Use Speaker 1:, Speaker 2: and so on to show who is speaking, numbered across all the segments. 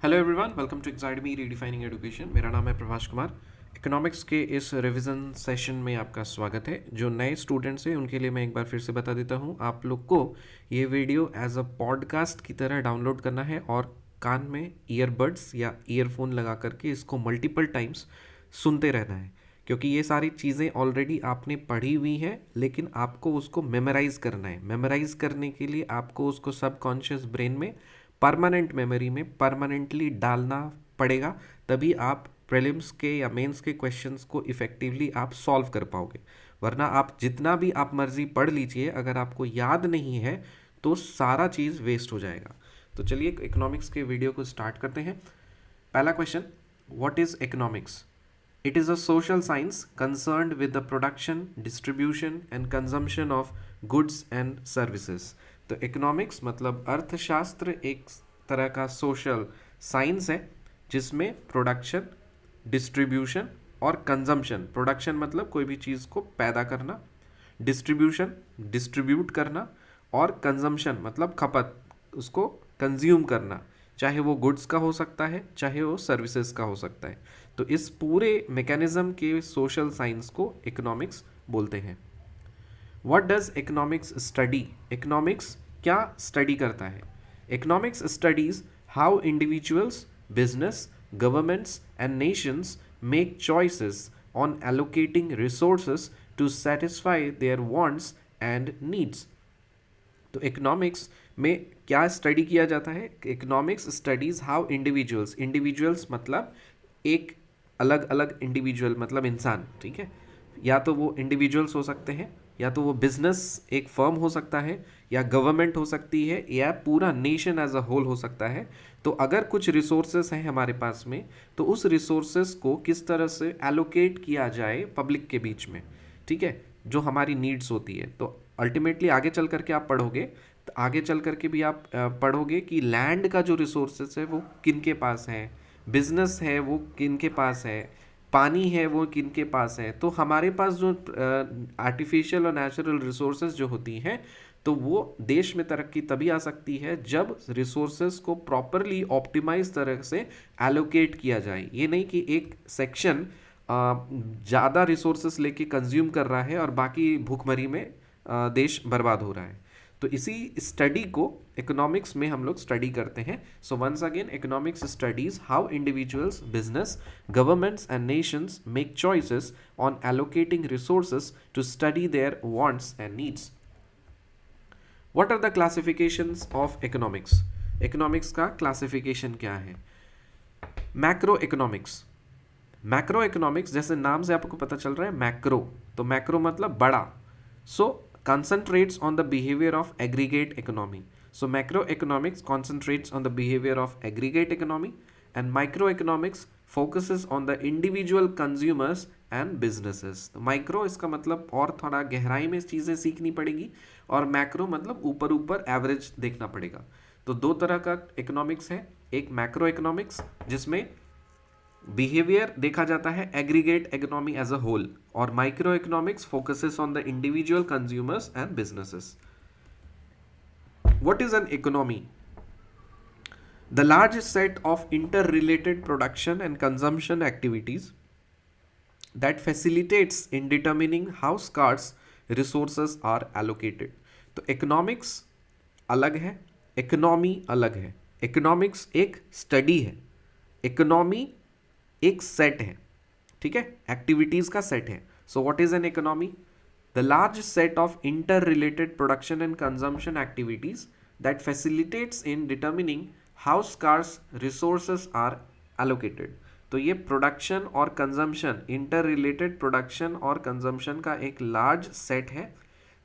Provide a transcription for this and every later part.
Speaker 1: Hello everyone, welcome to एग्जाइडमी redefining education. मेरा नाम है प्रभाष कुमार। इकोनॉमिक्स के इस रिवीजन सेशन में आपका स्वागत है। जो नए स्टूडेंट्स हैं उनके लिए मैं एक बार फिर से बता देता हूँ, आप लोग को ये वीडियो एज अ पॉडकास्ट की तरह डाउनलोड करना है और कान में ईयरबड्स या ईयरफोन लगा करके इसको मल्टीपल टाइम्स सुनते रहना है, क्योंकि ये सारी चीज़ें ऑलरेडी आपने पढ़ी हुई हैं, लेकिन आपको उसको मेमोराइज करना है। मेमोराइज करने के लिए आपको उसको सबकॉन्शियस ब्रेन में, परमानेंट मेमोरी में परमानेंटली डालना पड़ेगा, तभी आप प्रीलिम्स के या मेंस के क्वेश्चंस को इफ़ेक्टिवली आप सॉल्व कर पाओगे। वरना आप जितना भी आप मर्जी पढ़ लीजिए, अगर आपको याद नहीं है तो सारा चीज़ वेस्ट हो जाएगा। तो चलिए इकोनॉमिक्स के वीडियो को स्टार्ट करते हैं। पहला question, what is economics? It is a social science concerned with the production, distribution and consumption of goods and services. तो इकोनॉमिक्स मतलब अर्थशास्त्र एक तरह का सोशल साइंस है जिसमें प्रोडक्शन, डिस्ट्रीब्यूशन और कंजम्पशन, प्रोडक्शन मतलब कोई भी चीज़ को पैदा करना, डिस्ट्रीब्यूशन डिस्ट्रीब्यूट करना और कंजम्पशन मतलब खपत, उसको कंज्यूम करना, चाहे वो गुड्स का हो सकता है चाहे वो सर्विसेज का हो सकता है। तो इस पूरे मैकेनिज्म के सोशल साइंस को इकोनॉमिक्स बोलते हैं। What does economics study? Economics क्या स्टडी करता है? Economics studies how individuals, business, governments and nations make choices on allocating resources to satisfy their wants and needs. तो इकोनॉमिक्स में क्या स्टडी किया जाता है? Economics studies how individuals, individuals मतलब एक अलग अलग इंडिविजुअल मतलब इंसान, ठीक है, या तो वो इंडिविजुअल्स हो सकते हैं, या तो वो बिजनेस एक फर्म हो सकता है, या गवर्नमेंट हो सकती है, या पूरा नेशन एज अ होल हो सकता है। तो अगर कुछ रिसोर्सेस हैं हमारे पास में, तो उस रिसोर्सेस को किस तरह से एलोकेट किया जाए पब्लिक के बीच में, ठीक है, जो हमारी नीड्स होती है। तो अल्टीमेटली आगे चल करके आप पढ़ोगे, तो आगे चल करके भी आप पढ़ोगे कि लैंड का जो रिसोर्सेस है वो किन के पास है, बिजनेस है वो किन के पास है, पानी है वो किन के पास है। तो हमारे पास जो आर्टिफिशियल और नेचुरल रिसोर्सेज जो होती हैं, तो वो देश में तरक्की तभी आ सकती है जब रिसोर्सेज को प्रॉपरली ऑप्टिमाइज तरह से एलोकेट किया जाए। ये नहीं कि एक सेक्शन ज़्यादा रिसोर्सेस लेके कंज्यूम कर रहा है और बाकी भूखमरी में देश बर्बाद हो रहा है। तो इसी स्टडी को इकोनॉमिक्स में हम लोग स्टडी करते हैं। So once again, economics studies how individuals, business, governments and nations make choices on allocating resources to study their wants and needs. What are the classifications of economics? Economics का classification क्या है? Macro economics. Macro economics, जैसे नाम से आपको पता चल रहा है मैक्रो, तो मैक्रो मतलब बड़ा, सो concentrates on the behavior of aggregate economy. So macroeconomics concentrates on the behavior of aggregate economy, and microeconomics focuses on the individual consumers and businesses. तो माइक्रो इसका मतलब और थोड़ा गहराई में चीज़ें सीखनी पड़ेगी, और मैक्रो मतलब ऊपर ऊपर एवरेज देखना पड़ेगा। तो दो तरह का इकोनॉमिक्स है, एक मैक्रो इकोनॉमिक्स जिसमें बिहेवियर देखा जाता है aggregate economy as a whole, और microeconomics focuses on the individual consumers and businesses. What is an economy? The large set of interrelated production and consumption activities that facilitates in determining how scarce resources are allocated. तो economics अलग है, economy अलग है। Economics एक study है, economy एक set है, ठीक है, एक्टिविटीज का सेट है। So what is an economy? The large set of interrelated production and consumption activities that facilitates in determining how scarce resources are allocated. तो ये प्रोडक्शन और कंजम्पशन, इंटर रिलेटेड प्रोडक्शन और consumption का एक large set है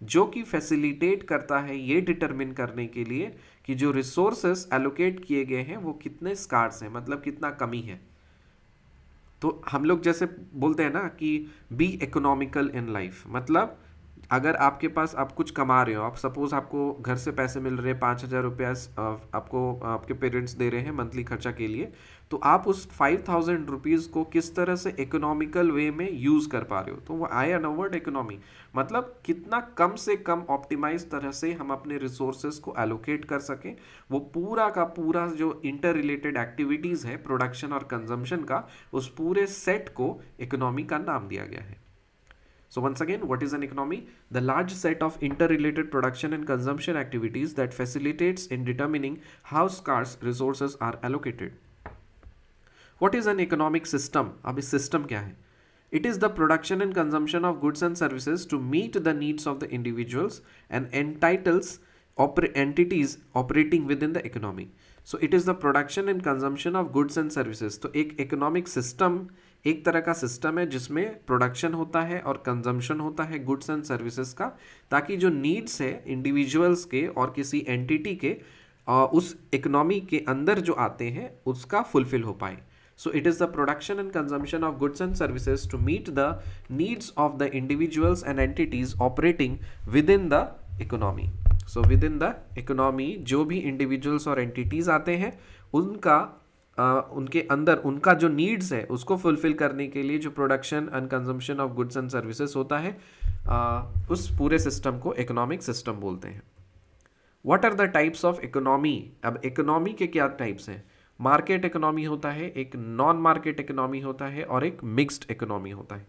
Speaker 1: जो कि facilitate करता है ये डिटरमिन करने के लिए कि जो रिसोर्सेस एलोकेट किए गए हैं वो कितने स्कार्स हैं, मतलब कितना कमी है। तो हम लोग जैसे बोलते हैं ना कि बी इकोनॉमिकल इन लाइफ, मतलब अगर आपके पास आप कुछ कमा रहे हो, आप सपोज आपको घर से पैसे मिल रहे हैं 5,000 रुपया, आपको आपके पेरेंट्स दे रहे हैं मंथली खर्चा के लिए, तो आप उस 5,000 रुपीज़ को किस तरह से इकोनॉमिकल वे में यूज़ कर पा रहे हो। तो वो आया ना वर्ड इकोनॉमी, मतलब कितना कम से कम ऑप्टिमाइज तरह से हम अपने रिसोर्सेज को एलोकेट कर सकें। वो पूरा का पूरा जो इंटर रिलेटेड एक्टिविटीज़ है प्रोडक्शन और कंजम्पशन का, उस पूरे सेट को इकोनॉमी का नाम दिया गया है। So once again, what is an economy? The large set of interrelated production and consumption activities that facilitates in determining how scarce resources are allocated. What is an economic system? अब इस system क्या है? It is the production and consumption of goods and services to meet the needs of the individuals and entitles entities operating within the economy. So it is the production and consumption of goods and services. तो एक economic system एक तरह का system है जिसमें production होता है और कंजम्पशन होता है गुड्स एंड सर्विसेज का, ताकि जो नीड्स है इंडिविजुअल्स के और किसी एंटिटी के उस इकोनॉमी के अंदर जो आते हैं उसका फुलफिल हो पाए. So it is the production and consumption of goods and services to meet the needs of the individuals and entities operating within the economy. So within the economy जो भी individuals और entities आते हैं उनका उनके अंदर उनका जो नीड्स है उसको फुलफिल करने के लिए जो production and consumption of goods and services होता है, उस पूरे सिस्टम को इकोनॉमिक सिस्टम बोलते हैं. What are the types of economy? अब इकोनॉमी के क्या टाइप्स हैं? मार्केट इकोनॉमी होता है, एक नॉन मार्केट इकोनॉमी होता है और एक मिक्स्ड इकोनॉमी होता है.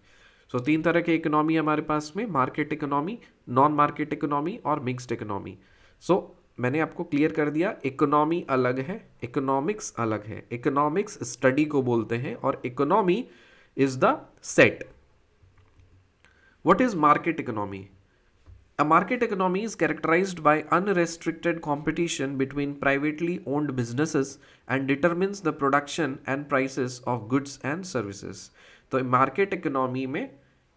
Speaker 1: सो तीन तरह के इकोनॉमी हमारे पास में, market economy, non market economy और मिक्स्ड इकोनॉमी. सो मैंने आपको क्लियर कर दिया, इकोनॉमी अलग है, इकोनॉमिक्स अलग है. इकोनॉमिक्स स्टडी को बोलते हैं और economy is the set. What is market economy? A market economy is characterized by unrestricted competition between privately owned businesses and determines the production and prices of goods and services. तो market economy में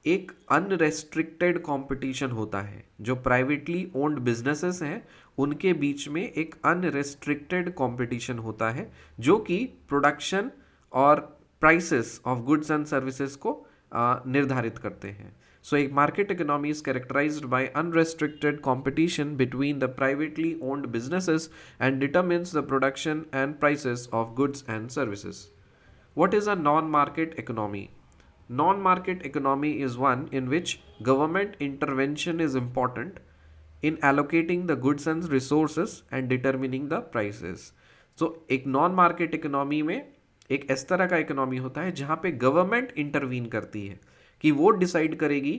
Speaker 1: एक unrestricted competition होता है. जो privately owned businesses हैं उनके बीच में एक अनरेस्ट्रिक्टेड कंपटीशन होता है जो कि प्रोडक्शन और prices of goods and services को निर्धारित करते हैं. So a market economy is characterized by unrestricted competition between the privately owned businesses and determines the production and prices of goods and services. What is a non-market economy? Non-market economy is one in which government intervention is important in allocating the goods and resources and determining the prices. So एक non-market economy में एक इस तरह का economy होता है जहाँ पे गवर्नमेंट इंटरवीन करती है कि वो डिसाइड करेगी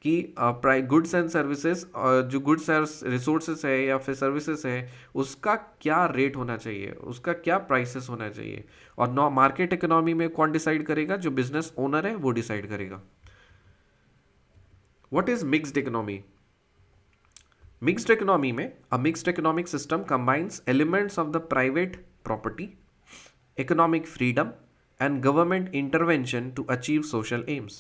Speaker 1: कि गुड्स एंड सर्विसेज, जो गुड्स एंड रिसोर्सेज है या फिर सर्विसेज है उसका क्या रेट होना चाहिए, उसका क्या प्राइसेस होना चाहिए. और नॉन मार्केट इकोनॉमी में कौन डिसाइड करेगा? जो बिजनेस ओनर है वो डिसाइड करेगा. What is mixed economy? Mixed economy में a mixed economic system combines elements of the private property, economic freedom and government intervention to achieve social aims.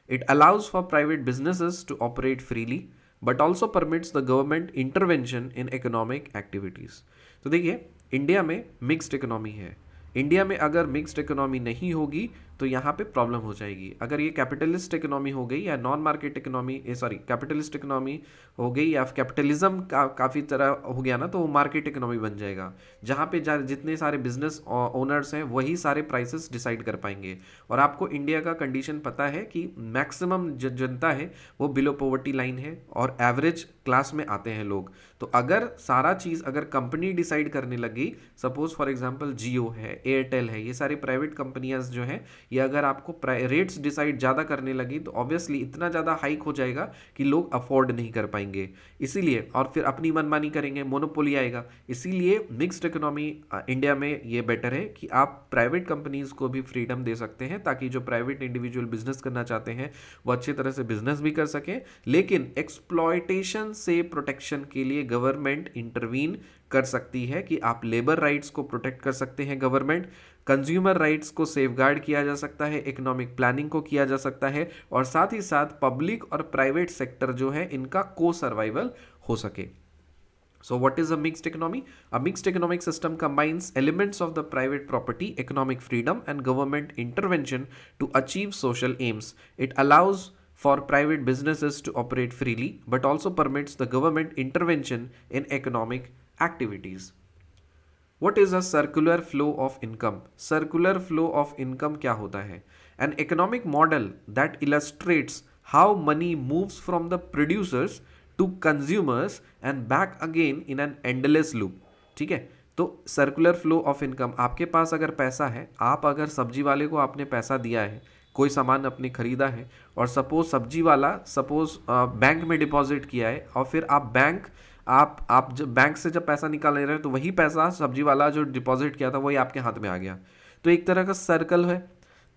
Speaker 1: It allows for private businesses to operate freely but also permits the government intervention in economic activities. तो देखिए India में mixed economy है. India में अगर mixed economy नहीं होगी तो यहाँ पे प्रॉब्लम हो जाएगी. अगर ये कैपिटलिस्ट इकोनॉमी हो गई या non market economy, capitalist economy हो गई या कैपिटलिज्म का काफ़ी तरह हो गया ना, तो वो मार्केट इकोनॉमी बन जाएगा जहाँ पे जितने सारे बिजनेस ओनर्स हैं वही सारे प्राइसेस डिसाइड कर पाएंगे. और आपको इंडिया का कंडीशन पता है कि मैक्सिमम जनता है वो बिलो पॉवर्टी लाइन है और एवरेज क्लास में आते हैं लोग. तो अगर सारा चीज़ अगर कंपनी डिसाइड करने लगी, सपोज फॉर एग्जांपल जियो है, एयरटेल है, ये सारी प्राइवेट कंपनियां जो हैं, ये अगर आपको रेट्स डिसाइड ज़्यादा करने लगी तो ऑब्वियसली इतना ज़्यादा हाइक हो जाएगा कि लोग अफोर्ड नहीं कर पाएंगे. इसीलिए और फिर अपनी मनमानी करेंगे, मोनोपोली आएगा. इसीलिए मिक्स्ड इकोनॉमी इंडिया में ये बेटर है कि आप प्राइवेट कंपनीज को भी फ्रीडम दे सकते हैं ताकि जो प्राइवेट इंडिविजुअल बिजनेस करना चाहते हैं वो अच्छी तरह से बिजनेस भी कर सकें, लेकिन एक्सप्लॉयटेशन से प्रोटेक्शन के लिए गवर्नमेंट इंटरवीन कर सकती है कि आप लेबर राइट्स को प्रोटेक्ट कर सकते हैं. गवर्नमेंट कंज्यूमर राइट्स को सेफगार्ड किया जा सकता है, इकोनॉमिक प्लानिंग को किया जा सकता है और साथ ही साथ पब्लिक और प्राइवेट सेक्टर जो है इनका को सर्वाइवल हो सके. So what is a mixed economy? A mixed economic system combines elements of the private property, economic freedom and government intervention to achieve social aims. It allows for private businesses to operate freely, but also permits the government intervention in economic activities. What is a circular flow of income? Circular flow of income क्या होता है? An economic model that illustrates how money moves from the producers to consumers and back again in an endless loop. ठीक है, तो circular flow of income, आपके पास अगर पैसा है, आप अगर सब्जी वाले को आपने पैसा दिया है, कोई सामान अपने खरीदा है, और सपोज सब्जी वाला बैंक में डिपॉजिट किया है, और फिर आप जब बैंक से जब पैसा निकाल रहे हैं तो वही पैसा सब्जी वाला जो डिपॉजिट किया था वही आपके हाथ में आ गया, तो एक तरह का सर्कल है।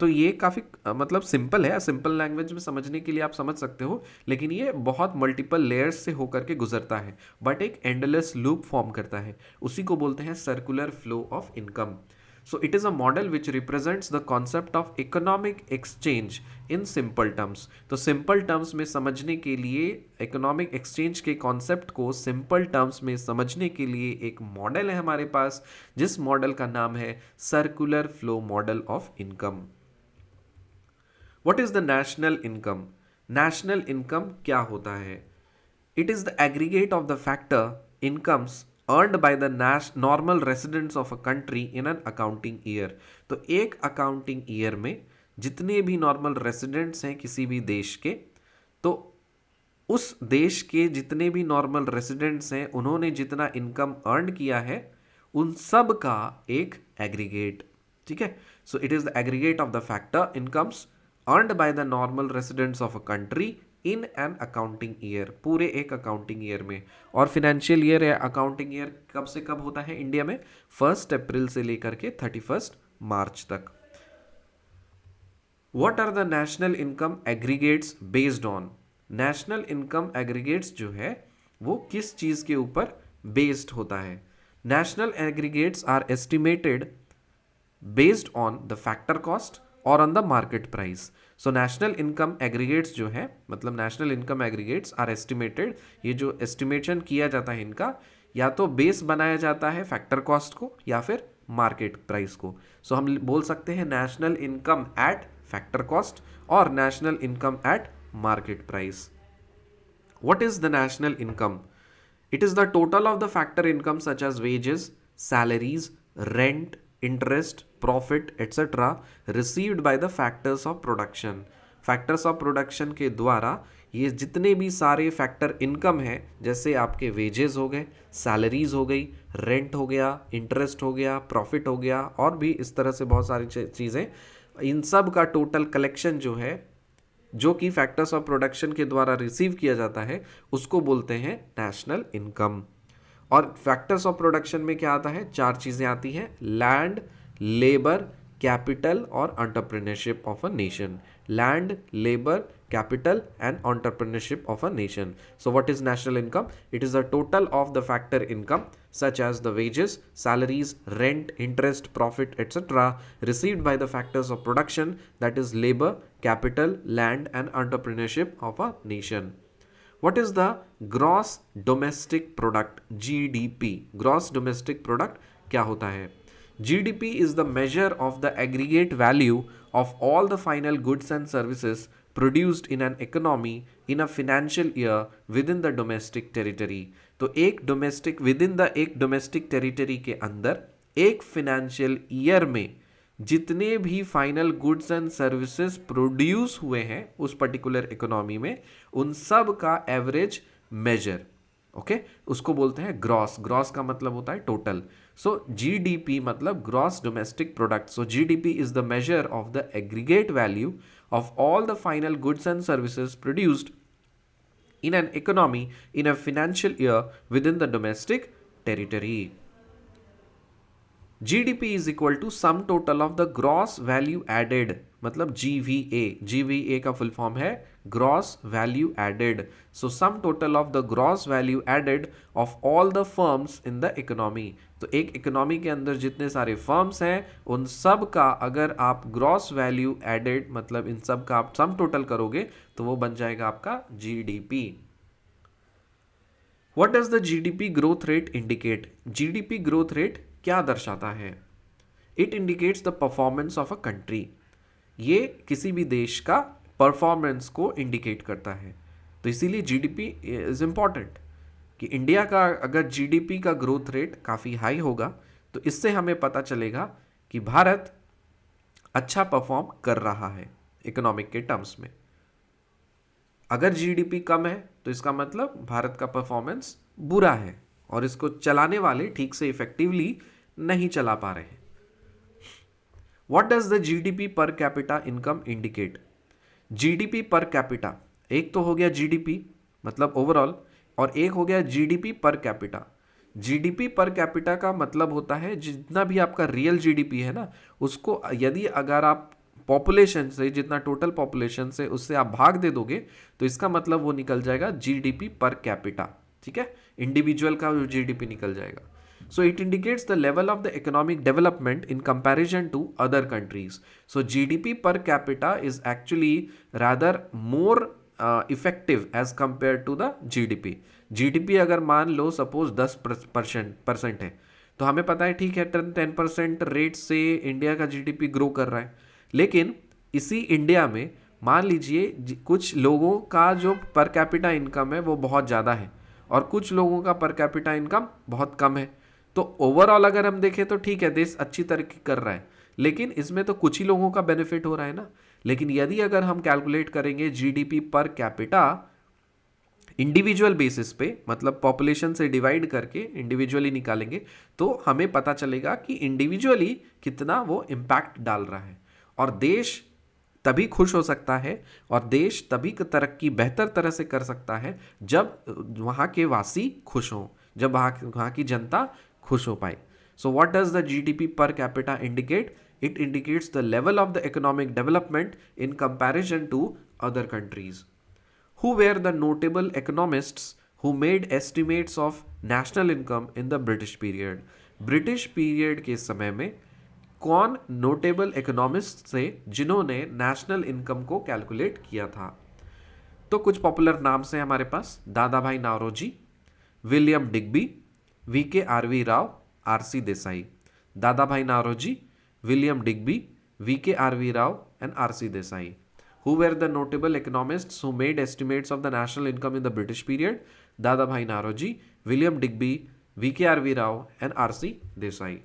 Speaker 1: तो ये काफ़ी मतलब सिंपल है, सिंपल लैंग्वेज में समझने के लिए आप समझ सकते हो, लेकिन ये बहुत मल्टीपल लेयर्स से होकर के गुजरता है, बट एक एंडलेस लूप फॉर्म करता है, उसी को बोलते हैं circular flow of income. So it is a model which represents the concept of economic exchange in simple terms. तो simple terms में समझने के लिए, economic exchange के concept को simple terms में समझने के लिए एक मॉडल है हमारे पास, जिस मॉडल का नाम है circular flow model of income. What is the national income? National income क्या होता है? It is the aggregate of the factor incomes earned by the normal residents of a country in an accounting year. तो एक accounting year में जितने भी normal residents हैं किसी भी देश के, तो उस देश के जितने भी नॉर्मल रेसिडेंट्स हैं उन्होंने जितना इनकम अर्न किया है उन सब का एक एग्रीगेट। ठीक है, so it is the aggregate of the factor incomes earned by the normal residents of a country in an accounting year, पूरे एक अकाउंटिंग ईयर में। और फिनेंशियल ईयर या अकाउंटिंग ईयर कब से कब होता है इंडिया में? 1 अप्रैल से लेकर के 31 मार्च तक। What are the national income aggregates based on? National income aggregates जो है वो किस चीज के ऊपर बेस्ड होता है? National aggregates are estimated based on the factor cost और on the market price. So national income aggregates जो है, मतलब national income aggregates are estimated, ये जो एस्टिमेशन किया जाता है इनका, या तो बेस बनाया जाता है फैक्टर कॉस्ट को या फिर मार्केट प्राइस को। सो हम बोल सकते हैं national income at factor cost और national income at market price. What is the national income? It is the total of the factor income such as wages, salaries, rent, interest, profit, etc. received by the factors of production. Factors of production के द्वारा ये जितने भी सारे factor income है, जैसे आपके wages हो गए, सैलरीज हो गई, रेंट हो गया, इंटरेस्ट हो गया, प्रॉफिट हो गया, और भी इस तरह से बहुत सारी चीज़ें, इन सब का टोटल कलेक्शन जो है, जो कि फैक्टर्स ऑफ प्रोडक्शन के द्वारा रिसीव किया जाता है, उसको बोलते हैं नेशनल इनकम। और फैक्टर्स ऑफ प्रोडक्शन में क्या आता है? 4 चीज़ें आती हैं: लैंड, लेबर, कैपिटल और entrepreneurship of a nation. Land, labour, capital and entrepreneurship of a nation. So what is national income? It is the total of the factor income such as the wages, salaries, rent, interest, profit, etc. received by the factors of production, that is labor, capital, land and entrepreneurship of a nation. What is the gross domestic product? GDP. Gross domestic product क्या होता है? GDP is the measure of the aggregate value of all the final goods and services produced in an economy in a financial year within the domestic territory. तो एक domestic territory के अंदर एक financial year में जितने भी final goods and services produce हुए हैं उस पर्टिकुलर इकोनॉमी में, उन सब का एवरेज मेजर, ओके, उसको बोलते हैं ग्रॉस। ग्रॉस का मतलब होता है टोटल। सो जीडीपी मतलब gross domestic product. So GDP is the measure of the aggregate value of all the final goods and services produced in an economy in a financial year within the domestic territory. GDP is equal to sum total of the gross value added, मतलब GVA. GVA का full form है gross value added. So sum total of the gross value added of all the firms in the economy. तो एक economy के अंदर जितने सारे firms हैं उन सब का अगर आप ग्रॉस वैल्यू एडेड मतलब इन सब का आप सम टोटल करोगे तो वो बन जाएगा आपका GDP. What does the GDP growth rate indicate? GDP growth rate क्या दर्शाता है? It indicates the performance of a country. ये किसी भी देश का परफॉर्मेंस को इंडिकेट करता है। तो इसीलिए जीडीपी इज इम्पॉर्टेंट कि इंडिया का अगर जीडीपी का ग्रोथ रेट काफ़ी हाई होगा तो इससे हमें पता चलेगा कि भारत अच्छा परफॉर्म कर रहा है इकोनॉमिक के टर्म्स में। अगर जीडीपी कम है तो इसका मतलब भारत का परफॉर्मेंस बुरा है और इसको चलाने वाले ठीक से इफेक्टिवली नहीं चला पा रहे हैं। What does the GDP per capita income indicate? GDP per capita, एक तो हो गया जीडीपी मतलब ओवरऑल, और एक हो गया GDP per capita. GDP per capita का मतलब होता है जितना भी आपका रियल जीडीपी है ना, उसको यदि अगर आप पॉपुलेशन से, जितना टोटल पॉपुलेशन से उससे आप भाग दे दोगे तो इसका मतलब वो निकल जाएगा जीडीपी पर कैपिटा। ठीक है, इंडिविजुअल का जीडीपी निकल जाएगा। So it indicates the level of the economic development in comparison to other countries. So GDP per capita is actually rather more effective as compared to the GDP. GDP अगर मान लो suppose 10% है तो हमें पता है ठीक है 10% रेट से इंडिया का GDP ग्रो कर रहा है, लेकिन इसी इंडिया में मान लीजिए कुछ लोगों का जो पर कैपिटा इनकम है वो बहुत ज़्यादा है और कुछ लोगों का पर कैपिटा इनकम बहुत कम है। तो ओवरऑल अगर हम देखें तो ठीक है देश अच्छी तरक्की कर रहा है, लेकिन इसमें तो कुछ ही लोगों का बेनिफिट हो रहा है ना। लेकिन यदि अगर हम कैलकुलेट करेंगे GDP per capita individual basis पे, मतलब पॉपुलेशन से डिवाइड करके इंडिविजुअली निकालेंगे, तो हमें पता चलेगा कि इंडिविजुअली कितना वो इम्पैक्ट डाल रहा है। और देश तभी खुश हो सकता है और देश तभी तरक्की बेहतर तरह से कर सकता है जब वहाँ के वासी खुश हों, जब वहाँ की जनता खुश हो पाए। So what does the GDP per capita indicate? It indicates the level of the economic development in comparison to other countries. Who were the notable economists who made estimates of national income in the British period? British period के समय में कौन notable economist थे जिन्होंने national income को calculate किया था? तो कुछ पॉपुलर नाम से हमारे पास Dadabhai Naoroji, William Digby, VK Rao, RC Desai. Dadabhai Naoroji, William Digby, VK Rao and RC Desai. Who were the notable economists who made estimates of the national income in the British period? Dadabhai Naoroji, William Digby, VK Rao and RC Desai.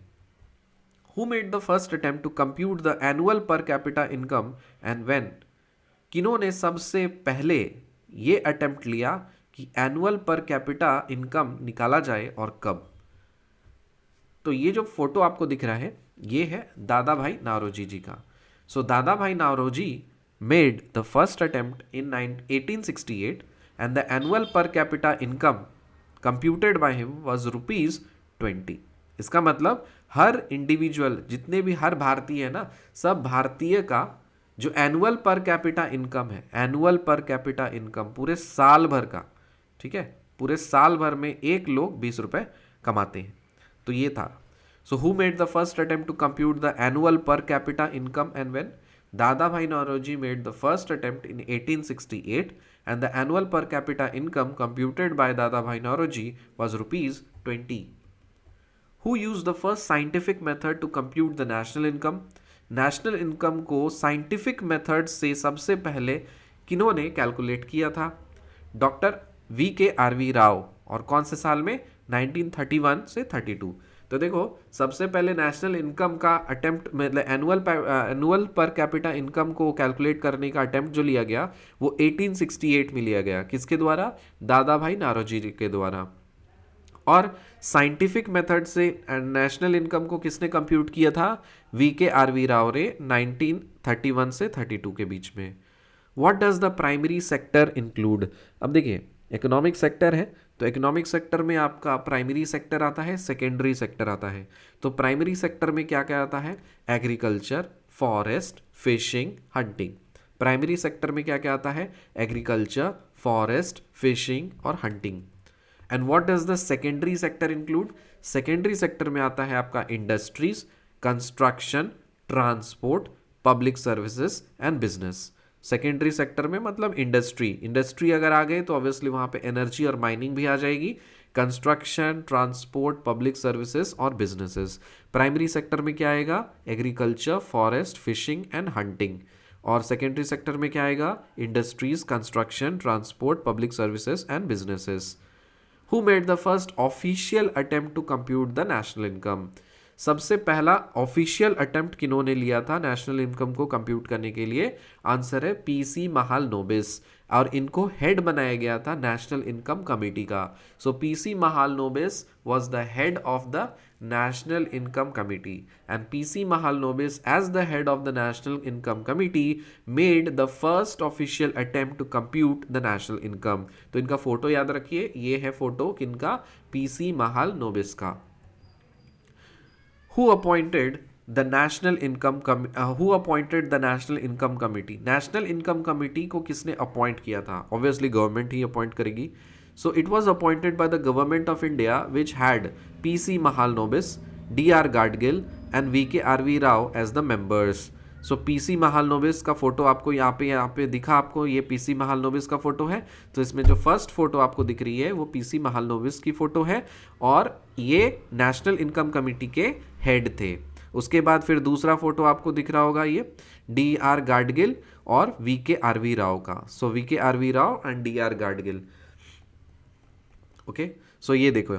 Speaker 1: Who made the first attempt to compute the annual per capita income and when? किन्होंने सबसे पहले ये attempt लिया कि annual per capita income निकाला जाए और कब? तो ये जो फोटो आपको दिख रहा है ये है दादा भाई नारोजी जी का। सो दादा भाई Naoroji made the first attempt in 1868 and the annual per capita income computed by him was ₹20। इसका मतलब हर इंडिविजुअल, जितने भी हर भारतीय है ना, सब भारतीय का जो एनुअल पर कैपिटा इनकम है, एनुअल पर कैपिटा इनकम पूरे साल भर का, ठीक है, पूरे साल भर में एक लोग 20 रुपए कमाते हैं। तो ये था। So who made the first attempt to compute the annual per capita income and when? Dadabhai Naoroji made the first attempt in 1868 and the annual per capita income computed by Dadabhai Naoroji was ₹20. Who used the first scientific method to compute the national income? National income को scientific method से सबसे पहले किन्होंने calculate किया था? Doctor VK Rao. और कौन से साल में? 1931 से 32। तो देखो सबसे पहले नेशनल इनकम का अटेम्प्ट, मतलब एनुअल पर कैपिटा इनकम को कैलकुलेट करने का अटेम्प्ट जो लिया गया वो 1868 में लिया गया। किसके द्वारा? दादा भाई नारोजी जी के द्वारा। और साइंटिफिक मेथड से नेशनल इनकम को किसने कंप्यूट किया था? VK राव रे 1931 से 32 के बीच में। What does the primary sector include? अब देखिए इकोनॉमिक सेक्टर है तो इकोनॉमिक सेक्टर में आपका प्राइमरी सेक्टर आता है, सेकेंडरी सेक्टर आता है। तो प्राइमरी सेक्टर में क्या क्या आता है? Agriculture, forest, fishing, hunting. Primary sector में क्या क्या आता है? एग्रीकल्चर, फॉरेस्ट, फिशिंग और hunting. And what does the secondary sector include? Secondary sector में आता है आपका industries, construction, transport, public services and business. Secondary sector में मतलब इंडस्ट्री अगर आ गए तो ऑब्वियसली वहाँ पे एनर्जी और माइनिंग भी आ जाएगी, कंस्ट्रक्शन, ट्रांसपोर्ट, पब्लिक सर्विसेज और बिजनेसेस। प्राइमरी सेक्टर में क्या आएगा? Agriculture, forest, fishing and hunting. और सेकेंडरी सेक्टर में क्या आएगा? Industries, construction, transport, public services and businesses. Who made the first official attempt to compute the national income? सबसे पहला ऑफिशियल अटेम्प्ट किन्होंने लिया था नेशनल इनकम को कंप्यूट करने के लिए? आंसर है पीसी महालनोबिस, और इनको हेड बनाया गया था नेशनल इनकम कमेटी का। So PC Mahalanobis was the head of the National Income Committee, and PC Mahalanobis as the head of the National Income Committee made the first official attempt to compute the national income। तो इनका photo याद रखिए, ये है photo किनका? PC Mahalanobis का। Who appointed the National Income Who appointed the National Income Committee? National Income Committee को किसने अपॉइंट किया था? Obviously गवर्नमेंट ही अपॉइंट करेगी। So it was appointed by the government of India, which had PC Mahalanobis, DR Gadgil and VK RV Rao as the members। So PC Mahalanobis का photo आपको यहाँ पे दिखा, आपको ये पीसी महालनोबिस का फोटो है। तो इसमें जो फर्स्ट फोटो आपको दिख रही है वो पीसी महालनोबिस की फोटो है, और ये नेशनल इनकम कमेटी के हेड थे। उसके बाद फिर दूसरा फोटो आपको दिख रहा होगा, ये DR गाडगिल और VK RV राव का। So VK RV Rao and DR Gadgil. Okay, so ये देखो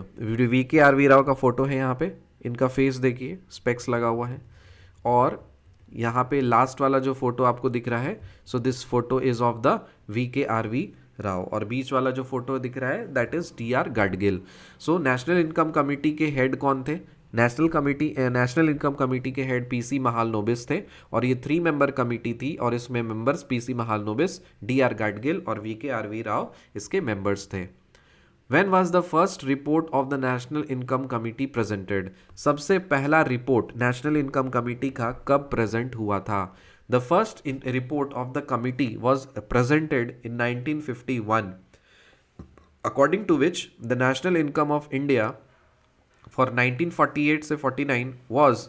Speaker 1: VK RV राव का फोटो है, यहाँ पे इनका फेस देखिए, स्पेक्स लगा हुआ है। और यहाँ पे लास्ट वाला जो फोटो आपको दिख रहा है, so this photo is of the VK RV Rao, और बीच वाला जो फोटो दिख रहा है that is DR Gadgil. So national income committee के हेड कौन थे? नेशनल इनकम कमेटी के हेड PC महालनोबिस थे, और ये 3 मेंबर कमेटी थी, और इसमें members PC Mahalanobis, DR Gadgil और VK RV राव इसके मेंबर्स थे। When was the first report of the National Income Committee presented? सबसे पहला रिपोर्ट नेशनल इनकम कमिटी का कब प्रेजेंट हुआ था? The first report of the committee was presented in 1951, according to which the national income of India for 1948 से 49 was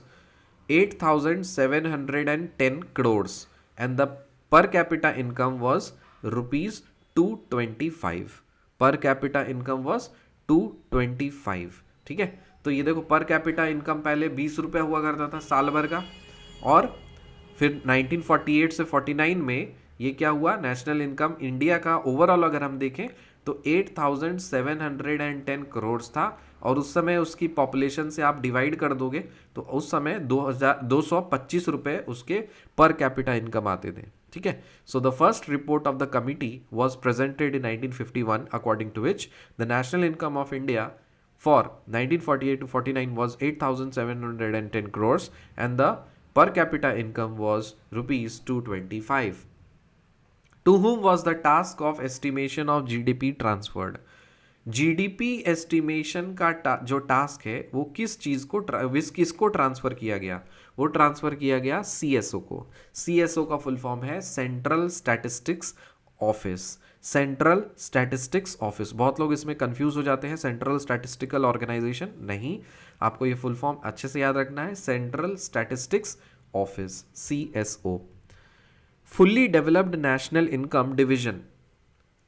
Speaker 1: 8,710 crores and the per capita income was rupees 225। पर capita income was 225। ठीक है, तो ये देखो पर कैपिटा इनकम पहले 20 रुपये हुआ करता था साल भर का, और फिर 1948 से 49 में ये क्या हुआ? नेशनल इनकम इंडिया का ओवरऑल अगर हम देखें तो 8,710 करोड़ था, और उस समय उसकी पॉपुलेशन से आप डिवाइड कर दोगे तो उस समय 225 रुपये उसके पर कैपिटा इनकम आते थे। ठीक है, so the first report of the committee was presented in 1951, according to which the national income of India for 1948 to 49 was 8,710 crores and the per capita income was rupees 225. To whom was the task of estimation of GDP transferred? GDP estimation का जो task है वो किस चीज़ को किसको transfer किया गया? वो ट्रांसफ़र किया गया CSO को। CSO का फुल फॉर्म है central statistics office. Central statistics office, बहुत लोग इसमें कंफ्यूज हो जाते हैं। सेंट्रल स्टैटिस्टिकल ऑर्गेनाइजेशन नहीं, आपको ये फुल फॉर्म अच्छे से याद रखना है, central statistics office, CSO। Fully developed national income division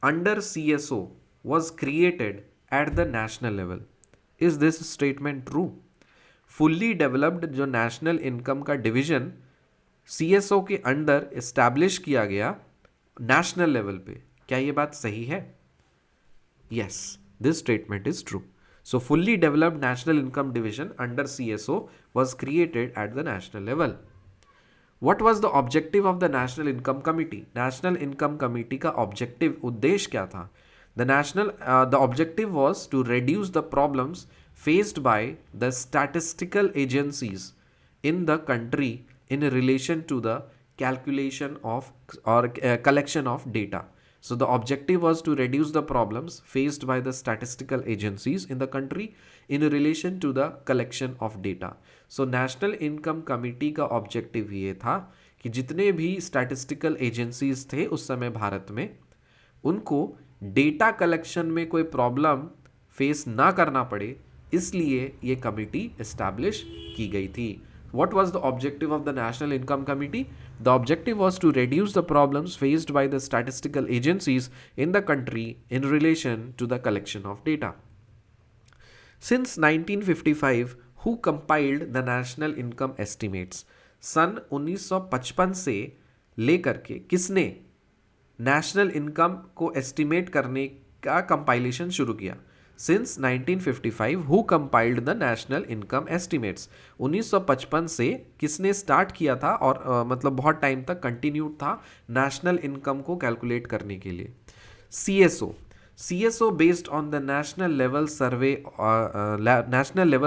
Speaker 1: under CSO was created at the national level. Is this statement true? Fully developed जो national income का division CSO के अंडर establish किया गया national level पे, क्या ये बात सही है? Yes, this statement is true. So fully developed national income division under CSO was created at the national level. What was the objective of the National Income Committee? National Income Committee का objective, उद्देश्य क्या था? The objective was to reduce the problems faced by the statistical agencies in the country in relation to the calculation of or collection of data. So the objective was to reduce the problems faced by the statistical agencies in the country in relation to the collection of data. So National Income Committee का objective ये था कि जितने भी statistical agencies थे उस समय भारत में, उनको डेटा कलेक्शन में कोई प्रॉब्लम फेस ना करना पड़े, इसलिए ये कमिटी एस्टैब्लिश की गई थी। What was the objective of the National Income Committee? The objective was to reduce the problems faced by the statistical agencies in the country in relation to the collection of data. Since 1955, who compiled the National Income Estimates? सन 1955 से लेकर के किसने national income को estimate करने का compilation शुरू किया? Since 1955 who compiled the national income estimates? 1955 से किसने स्टार्ट किया था और मतलब बहुत टाइम तक कंटिन्यूड था नेशनल इनकम को कैलकुलेट करने के लिए? CSO based on the national level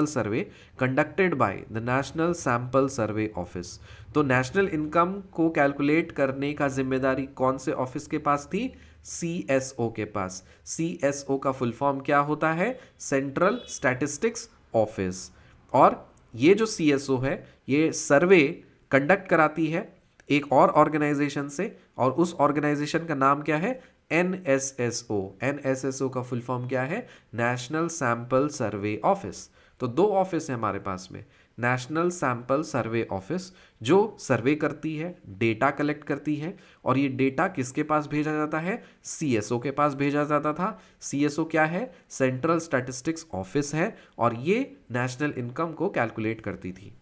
Speaker 1: survey conducted by the National Sample Survey Office. तो नेशनल इनकम को कैलकुलेट करने का जिम्मेदारी कौन से ऑफिस के पास थी? CSO के पास। CSO का फुल फॉर्म क्या होता है? Central statistics office. और ये जो CSO है ये सर्वे कंडक्ट कराती है एक और ऑर्गेनाइजेशन से, और उस ऑर्गेनाइजेशन का नाम क्या है? NSSO। NSSO का फुल फॉर्म क्या है? National sample survey office. तो दो ऑफिस है हमारे पास में, नेशनल सैंपल सर्वे ऑफिस जो सर्वे करती है, डेटा कलेक्ट करती है, और ये डेटा किसके पास भेजा जाता है? CSO के पास भेजा जाता था। CSO क्या है? सेंट्रल स्टैटिस्टिक्स ऑफिस है, और ये नेशनल इनकम को कैलकुलेट करती थी।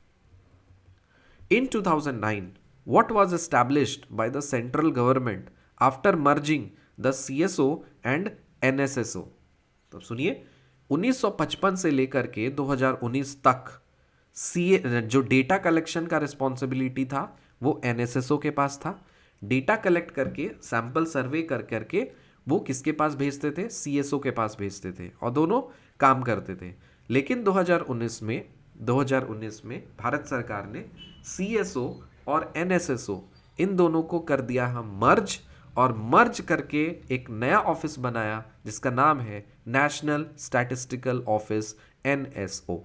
Speaker 1: In 2009, what was established by the central government after merging the CSO and NSSO? तो सुनिए, 1955 से लेकर के 2019 तक जो डेटा कलेक्शन का रिस्पॉन्सिबिलिटी था वो NSSO के पास था। डेटा कलेक्ट करके, सैंपल सर्वे कर करके वो किसके पास भेजते थे? CSO के पास भेजते थे, और दोनों काम करते थे। लेकिन 2019 में भारत सरकार ने CSO और NSSO इन दोनों को कर दिया हम मर्ज, और मर्ज करके एक नया ऑफिस बनाया जिसका नाम है national statistical office, NSO।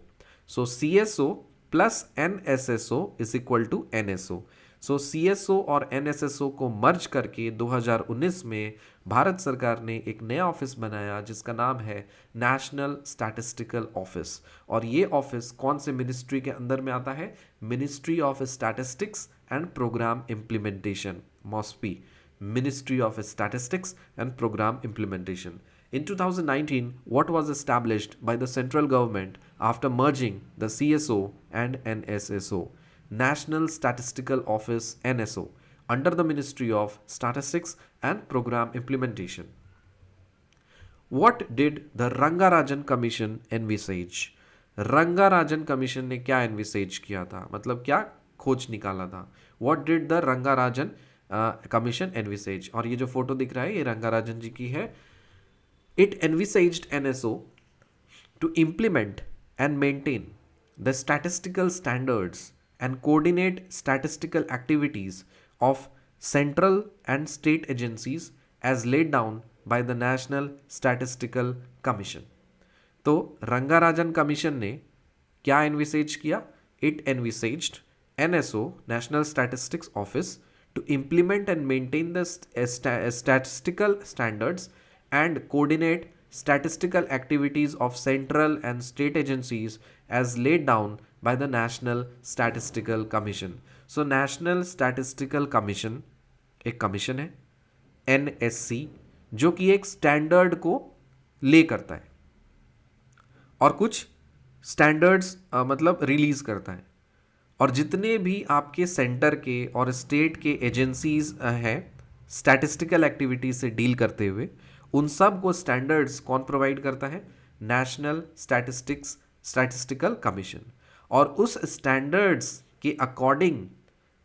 Speaker 1: So CSO plus NSSO is equal to NSO। So CSO और NSSO को मर्ज करके 2019 में भारत सरकार ने एक नया ऑफिस बनाया जिसका नाम है नेशनल स्टैटिस्टिकल ऑफिस। और ये ऑफिस कौन से मिनिस्ट्री के अंदर में आता है? Ministry of Statistics and Programme Implementation, MOSPI, Ministry of Statistics and Program Implementation. In 2019, what was established by the central government after merging the CSO and NSSO? National Statistical Office, NSO, under the Ministry of Statistics and Program Implementation. What did the Rangarajan Commission envisage? Rangarajan commission ने क्या envisage किया था, मतलब क्या खोज निकाला था? What did the Rangarajan commission envisages? और ये जो फोटो दिख रहा है ये रंगाराजन जी की है। It envisaged NSO to implement and maintain the statistical standards and coordinate statistical activities of central and state agencies as laid down by the national statistical commission. तो रंगाराजन कमीशन ने क्या एनविसेज किया? It envisaged NSO, national statistics office, to implement and maintain the statistical standards and coordinate statistical activities of central and state agencies as laid down by the National Statistical Commission. So National Statistical Commission एक commission है, NSC, जो कि एक standard को ले करता है और कुछ स्टैंडर्ड्स मतलब रिलीज करता है, और जितने भी आपके सेंटर के और स्टेट के एजेंसीज हैं स्टैटिस्टिकल एक्टिविटीज से डील करते हुए, उन सब को स्टैंडर्ड्स कौन प्रोवाइड करता है? National statistical commission. और उस स्टैंडर्ड्स के अकॉर्डिंग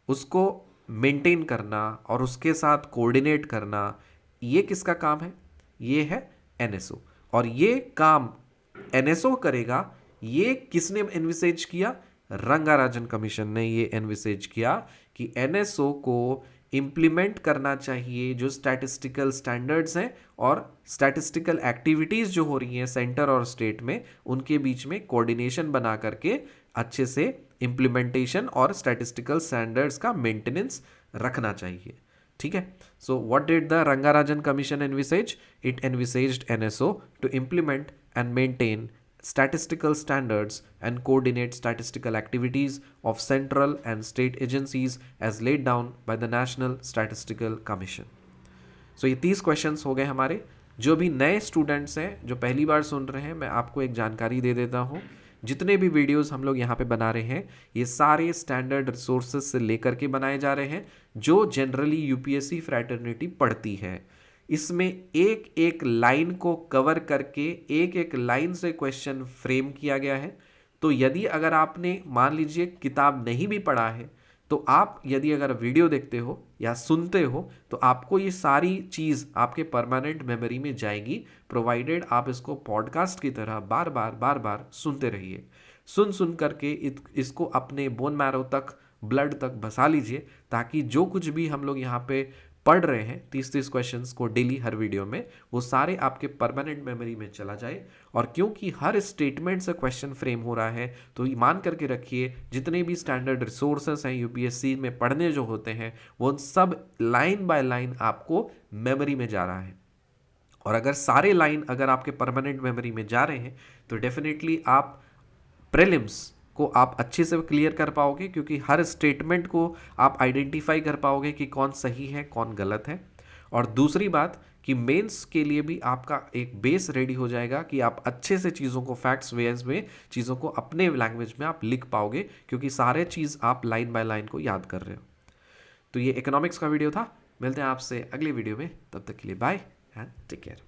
Speaker 1: उसको मेंटेन करना और उसके साथ कोऑर्डिनेट करना, ये किसका काम है? ये है NSO। और ये काम NSO करेगा। ये किसने एनविसेज किया? रंगाराजन कमीशन ने ये एनविसेज किया कि NSO को इम्प्लीमेंट करना चाहिए जो स्टैटिस्टिकल स्टैंडर्ड्स हैं और स्टैटिस्टिकल एक्टिविटीज़ जो हो रही हैं सेंटर और स्टेट में, उनके बीच में कोऑर्डिनेशन बना करके अच्छे से इम्प्लीमेंटेशन और स्टैटिस्टिकल स्टैंडर्ड्स का मेंटेनेंस रखना चाहिए। ठीक है। So what did the Rangarajan commission envisage? It envisaged NSO to implement and maintain statistical standards and coordinate statistical activities of central and state agencies as laid down by the National Statistical Commission. So ये 30 questions हो गए हमारे। जो भी नए students हैं जो पहली बार सुन रहे हैं, मैं आपको एक जानकारी दे देता हूँ जितने भी वीडियोस हम लोग यहाँ पे बना रहे हैं ये सारे स्टैंडर्ड रिसोर्सेज से लेकर के बनाए जा रहे हैं जो जनरली यूपीएससी फ्रैटर्निटी पढ़ती है। इसमें एक एक लाइन को कवर करके एक एक लाइन से क्वेश्चन फ्रेम किया गया है। तो यदि अगर आपने मान लीजिए किताब नहीं भी पढ़ा है तो आप यदि अगर वीडियो देखते हो या सुनते हो तो आपको ये सारी चीज़ आपके परमानेंट मेमोरी में जाएगी, प्रोवाइडेड आप इसको पॉडकास्ट की तरह बार बार सुनते रहिए। सुन सुन करके इसको अपने बोन मैरो तक, ब्लड तक बसा लीजिए, ताकि जो कुछ भी हम लोग यहाँ पे पढ़ रहे हैं 30-30 क्वेश्चंस को डेली हर वीडियो में, वो सारे आपके परमानेंट मेमोरी में चला जाए। और क्योंकि हर स्टेटमेंट से क्वेश्चन फ्रेम हो रहा है तो मान करके रखिए जितने भी स्टैंडर्ड रिसोर्सेस हैं यूपीएससी में पढ़ने जो होते हैं वो सब लाइन बाय लाइन आपको मेमोरी में जा रहा है। और अगर सारे लाइन अगर आपके परमानेंट मेमोरी में जा रहे हैं तो डेफिनेटली आप प्रीलिम्स को आप अच्छे से क्लियर कर पाओगे, क्योंकि हर स्टेटमेंट को आप आइडेंटिफाई कर पाओगे कि कौन सही है कौन गलत है। और दूसरी बात कि मेंस के लिए भी आपका एक बेस रेडी हो जाएगा कि आप अच्छे से चीज़ों को फैक्ट्स वेज में चीज़ों को अपने लैंग्वेज में आप लिख पाओगे, क्योंकि सारे चीज़ आप लाइन बाय लाइन को याद कर रहे हो। तो ये इकोनॉमिक्स का वीडियो था, मिलते हैं आपसे अगली वीडियो में, तब तक के लिए बाय एंड टेक केयर।